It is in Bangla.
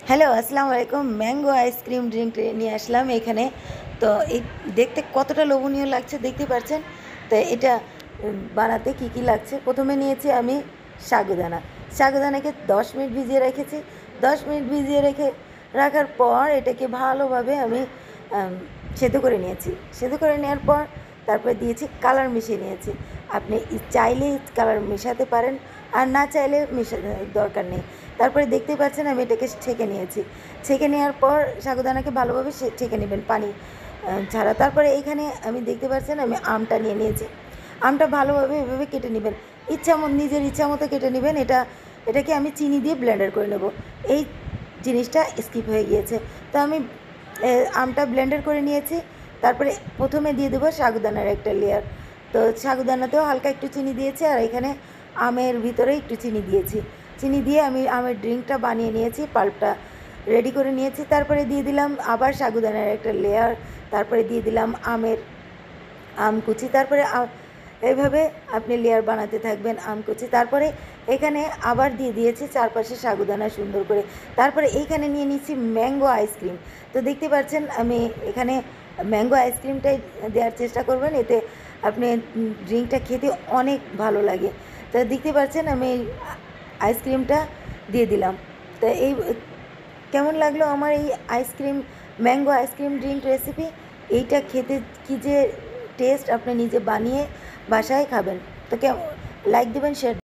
হ্যালো, আসসালামু আলাইকুম। ম্যাঙ্গো আইসক্রিম ড্রিঙ্ক নিয়ে আসলাম এখানে। তো এই দেখতে কতটা লোভনীয় লাগছে দেখতে পাচ্ছেন। তো এটা বানাতে কি কি লাগছে, প্রথমে নিয়েছি আমি সাগুদানা। সাগুদানাকে 10 মিনিট ভিজিয়ে রেখেছি। 10 মিনিট ভিজিয়ে রাখার পর এটাকে ভালোভাবে আমি সেদ্ধ করে নিয়েছি। সেদ্ধ করে নেওয়ার পর তারপরে দিয়েছি কালার মিশিয়ে নিয়েছি। আপনি চাইলে কালার মেশাতে পারেন, আর না চাইলে মেশাতে দরকার নেই। তারপরে দেখতে পাচ্ছেন আমি এটাকে ছেঁকে নিয়েছি। ছেঁকে নেওয়ার পর সাগুদানাকে ভালোভাবে ছেঁকে নেবেন পানি ছাড়া। তারপরে এইখানে আমি দেখতে পাচ্ছেন আমি আমটা নিয়ে নিয়েছি। আমটা ভালোভাবে এভাবে কেটে নেবেন, নিজের ইচ্ছা মতো কেটে নেবেন। এটাকে আমি চিনি দিয়ে ব্লেন্ডার করে নেব। এই জিনিসটা স্কিপ হয়ে গিয়েছে। তো আমি আমটা ব্লেন্ডার করে নিয়েছি। তারপরে প্রথমে দিয়ে দেবো সাগুদানার একটা লেয়ার। তো সাগুদানাতেও হালকা একটু চিনি দিয়েছি, আর এখানে আমের ভিতরে একটু চিনি দিয়েছি। চিনি দিয়ে আমি আমের ড্রিঙ্কটা বানিয়ে নিয়েছি, পাল্পটা রেডি করে নিয়েছি। তারপরে দিয়ে দিলাম আবার সাগুদানার একটা লেয়ার। তারপরে দিয়ে দিলাম আম কুচি। তারপরে এইভাবে আপনি লেয়ার বানাতে থাকবেন আম কুচি। তারপরে এখানে আবার দিয়ে দিয়েছি চারপাশে সাগুদানা সুন্দর করে। তারপরে এইখানে নিয়ে নিচ্ছি ম্যাঙ্গো আইসক্রিম। তো দেখতে পাচ্ছেন আমি এখানে ম্যাঙ্গো আইসক্রিমটাই দেওয়ার চেষ্টা করবেন, এতে আপনি ড্রিঙ্কটা খেতে অনেক ভালো লাগে। তো দেখতে পাচ্ছেন আমি আইসক্রিমটা দিয়ে দিলাম। তো এই কেমন লাগলো আমার এই ম্যাঙ্গো আইসক্রিম ড্রিঙ্ক রেসিপি। এইটা খেতে কী যে টেস্ট, আপনি নিজে বানিয়ে বাসায় খাবেন। তো লাইক দেবেন, শেয়ার